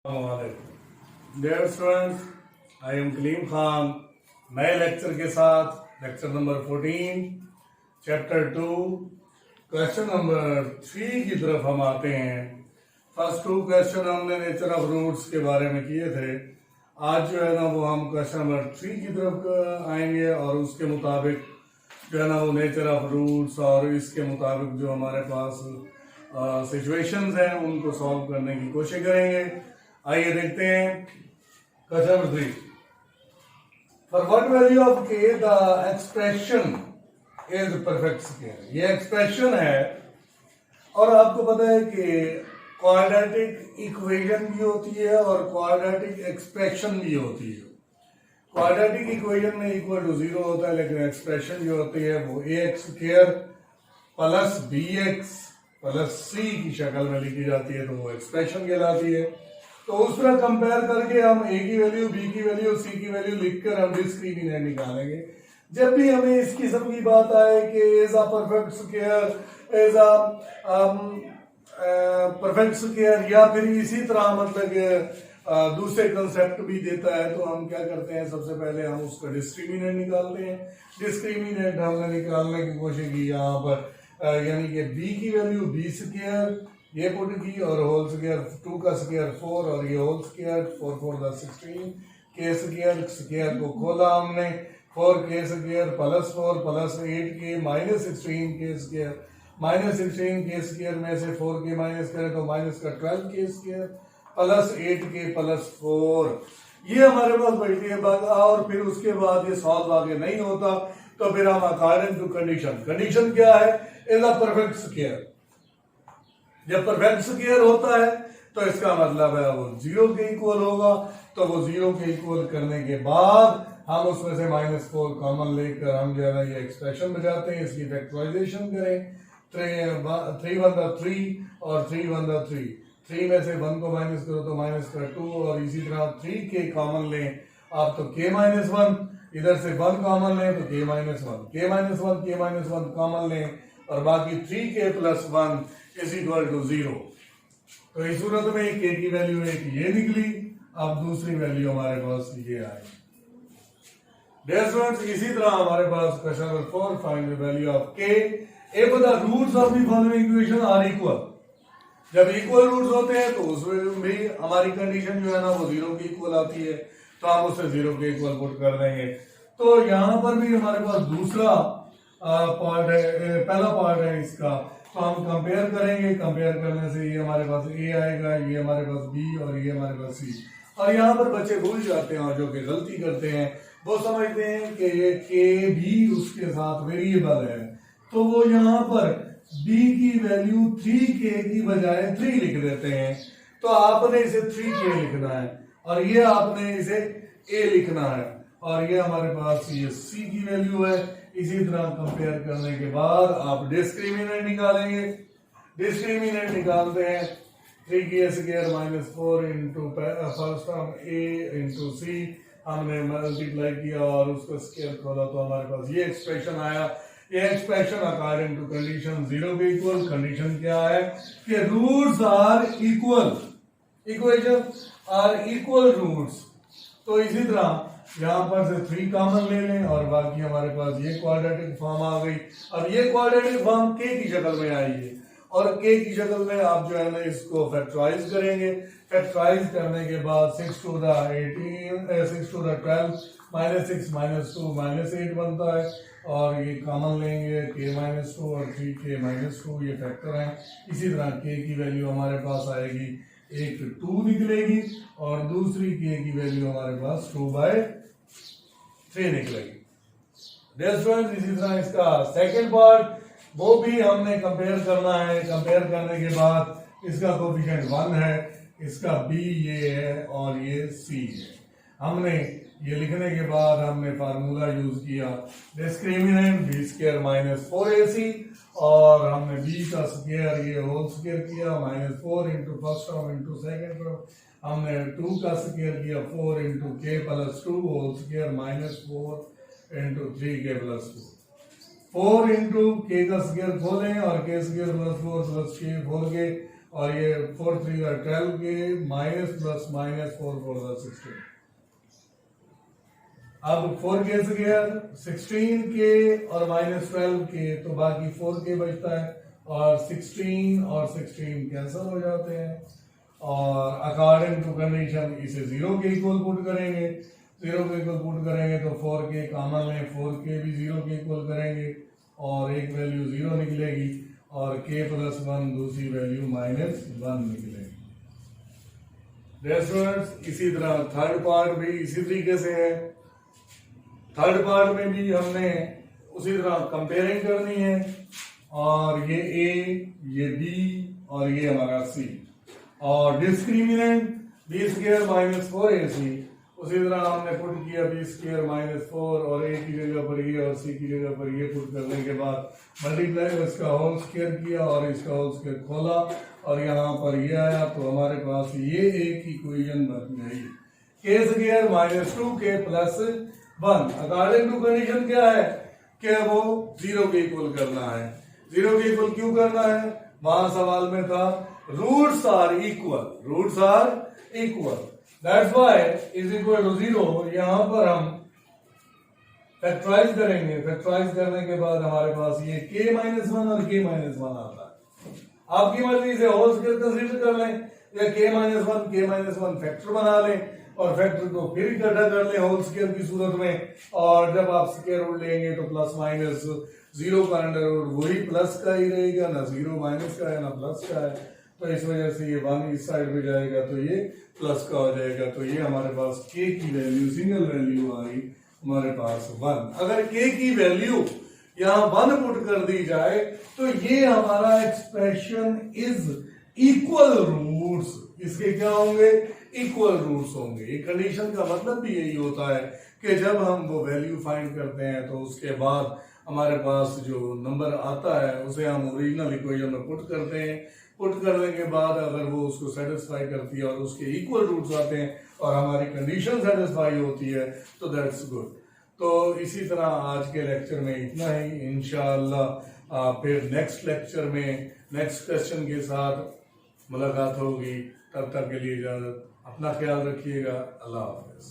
Dear students, I am Kaleem Khan नए lecture के साथ lecture number 14 chapter 2 question number 3 की तरफ हम आते हैं। फर्स्ट 2 क्वेश्चन हमने नेचर ऑफ रूट्स के बारे में किए थे। आज जो है ना वो हम क्वेश्चन नंबर 3 की तरफ आएंगे और उसके मुताबिक जो है ना वो नेचर ऑफ रूट्स और इसके मुताबिक जो हमारे पास सिचुएशंस हैं उनको सॉल्व करने की कोशिश करेंगे। आइए देखते हैं question number 3। For what value of k the expression is perfect square. ये एक्सप्रेशन है और आपको पता है कि क्वाड्रेटिक इक्वेशन भी होती है और क्वाड्रेटिक एक्सप्रेशन भी होती है। क्वाड्रेटिक इक्वेशन में इक्वल टू 0 होता है, लेकिन एक्सप्रेशन जो होती है वो ax square plus bx plus c की शक्ल में लिखी जाती है, तो वो एक्सप्रेशन कहलाती है। तो उस पर कंपेयर करके हम a की वैल्यू, b की वैल्यू, c की वैल्यू लिखकर हम डिस्क्रिमिनेंट निकालेंगे। जब भी हमें इस किस्म की बात आए कि is a perfect square, is a perfect square, या फिर इसी तरह मतलब दूसरे कंसेप्ट भी देता है, तो हम क्या करते हैं, सबसे पहले हम उसका डिस्क्रिमिनेंट निकालते हैं। डिस्क्रिमिनेंट हमने निकालने की कोशिश की यहाँ पर, यानी कि b की वैल्यू b स्क्वायर ये पुट की और होल स्क्वायर 2 का स्क्वायर 4 और ये होल स्क्वायर 4 4 द 16 के स्क्वायर को खोला हमने 4 के स्क्वायर प्लस 4 प्लस 8 के माइनस 16 के स्क्वायर, माइनस 16 के स्क्वायर में से 4 के माइनस करें तो माइनस का 12 के स्क्वायर प्लस 8 के प्लस 4, ये हमारे पास बैठी है बात। और फिर उसके बाद ये सॉल्व आगे नहीं होता तो फिर हम अकॉर्डिंग टू कंडीशन क्या है, इज अ परफेक्ट स्क्वायर। जब परफेक्ट स्क्वायर होता है तो इसका मतलब है वो 0 के इक्वल होगा, तो वो 0 के इक्वल करने के बाद हम उसमें से -4 कॉमन लेकर हम जो है ना ये एक्सप्रेशन बजाते हैं, इसकी फैक्टराइजेशन करें। 3 1 3 और 3 1 3, 3 में से 1 को माइनस करो तो माइनस का 2 और इसी तरह 3 के कॉमन लें आप तो k-1, इधर से 1 कॉमन लें तो k-1, k-1 कॉमन लें और बाकी 3k plus 1 is equal to 0। तो इस सूरत में k की वैल्यू एक ये निकली, अब दूसरी वैल्यू हमारे पास ये आई। डियर स्टूडेंट्स, इसी तरह हमारे पास question number 4, find the value of k if the roots of the following equation are equal. जब इक्वल रूट्स होते हैं तो उसमें भी हमारी कंडीशन जो है ना वो 0 की इक्वल आती है, तो हम उससे 0 के इक्वल पुट कर देंगे। तो यहाँ पर भी हमारे पास दूसरा पार्ट है, पहला पार्ट है इसका, तो हम कंपेयर करेंगे। कंपेयर करने से ये हमारे पास a आएगा, ये हमारे पास b और ये हमारे पास c। और यहाँ पर बच्चे भूल जाते हैं और जो कि गलती करते हैं वो समझते हैं कि ये k भी उसके साथ वेरिएबल है, तो वो यहाँ पर b की वैल्यू 3k की बजाय 3 लिख देते हैं। तो आपने इसे 3k लिखना है और ये आपने इसे a लिखना है, और ये हमारे पास ये c की वैल्यू है। इसी तरह कंपेयर करने के बाद आप डिस्क्रिमिनेंट निकालेंगे। डिस्क्रिमिनेंट निकालते हैं 3k square minus 4 into first term a into c, हमने मल्टीप्लाई किया और उसको स्क्वायर खोला तो हमारे पास ये एक्सप्रेशन आया। ये एक्सप्रेशन अकॉर्डिंग टू कंडीशन 0 के इक्वल। कंडीशन क्या है कि roots are equal, equation are equal roots. तो इसी तरह यहाँ पर से 3 कॉमन ले लें और बाकी हमारे पास ये क्वाड्रेटिक फॉर्म आ गई। अब ये क्वाड्रेटिक फॉर्म k की शक्ल में आई है और k की शक्ल में आप जो है ना इसको फैक्टराइज करेंगे। फैक्टराइज करने के बाद 6 टू द 12 -6 -2 -8 बनता है, और ये कॉमन लेंगे k-2 और 3k-2, ये फैक्टर हैं। इसी तरह k की वैल्यू हमारे पास आएगी, एक 2 निकलेगी और दूसरी k की वैल्यू हमारे पास 2/3 निकलेगी। डियर स्टूडेंट्स, इसी तरह इसका सेकंड पार्ट वो भी हमने कंपेयर करना है। कंपेयर करने के बाद इसका कोफिशिएंट 1 है, इसका b ये है और ये c है। हमने ये लिखने के बाद हमने फार्मूला यूज किया discriminant b square minus 4ac, और हमने b का स्क्वायर ये होल स्क्वायर किया -4 into first term into second term, हमने 2 का स्क्वायर किया 4 into k plus 2 whole square -4 into 3k plus 2, 4 into k का स्क्वायर खोलें और k square plus 4 plus k खोल के और ये 4 3 12 के माइनस प्लस माइनस 4 4 16। अब 4 कैसे गया 16 के और माइनस 12 के, तो बाकी 4 के बचता है और 16 और 16 कैंसिल हो जाते हैं। और अकॉर्डिंग टू कंडीशन इसे 0 के इक्वल पुट करेंगे, 0 के इक्वल पुट करेंगे तो 4 के कॉमन लें, 4 के भी 0 के इक्वल करेंगे और एक वैल्यू 0 निकलेगी और k प्लस 1 दूसरी वैल्यू माइनस 1 निकलेगी। इसी तरह थर्ड पार्ट भी इसी तरीके से है। थर्ड पार्ट में भी हमने उसी तरह कंपेयरिंग करनी है और ये a, ये b और ये हमारा c और discriminant b square minus 4ac उसी तरह हमने पुट किया b स्क्वायर माइनस 4 और a की जगह पर ये और c की जगह पर ये पुट करने के बाद मल्टीप्लाई इसका होल स्क्वायर किया और इसका होल स्क्वायर खोला और यहाँ पर ये आया तो हमारे पास ये एक इक्वेशन बन गई k square minus 2k plus 1। According to condition क्या है कि वो 0 के इक्वल करना है। 0 के इक्वल क्यों करना है, वहां सवाल में था roots are equal, roots are equal, that's why is equal to 0। यहां पर हम फैक्टराइज करेंगे, फैक्टराइज करने के बाद हमारे पास ये k माइनस 1 और k माइनस 1 आता है। आपकी मर्जी से होल स्क्वायर कंसीडर कर लें या k माइनस 1 फैक्टर बना लें और फैक्टर को फिर इकट्ठा कर लें होल स्क्वायर की सूरत में, और जब आप स्क्वायर रूट लेंगे तो प्लस माइनस 0 का अंडर रूट वही प्लस का ही रहेगा, ना 0 माइनस का है ना प्लस का है, तो इस वजह से ये 1 इस साइड पे जाएगा तो ये प्लस का हो जाएगा। तो ये हमारे पास k की वैल्यू सिंगल वैल्यू आ गई हमारे पास 1। अगर k की वैल्यू यहाँ 1 पुट कर दी जाए तो ये हमारा एक्सप्रेशन इज इक्वल रूट्स, इसके क्या होंगे इक्वल रूट्स होंगे। ये कंडीशन का मतलब भी यही होता है कि जब हम वो वैल्यू फाइंड करते हैं तो उसके बाद हमारे पास जो नंबर आता है उसे हम ओरिजिनल इक्वेशन में पुट करते हैं। पुट करने के बाद अगर वो उसको सेटिस्फाई करती है और उसके इक्वल रूट्स आते हैं और हमारी कंडीशन सेटिस्फाई होती है तो दैट्स गुड। तो इसी तरह आज के लेक्चर में इतना ही, इंशाअल्लाह फिर नेक्स्ट लेक्चर में नेक्स्ट क्वेश्चन के साथ मुलाकात होगी। तब तक के लिए इजाजत, अपना ख्याल रखिएगा, अल्लाह हाफिज।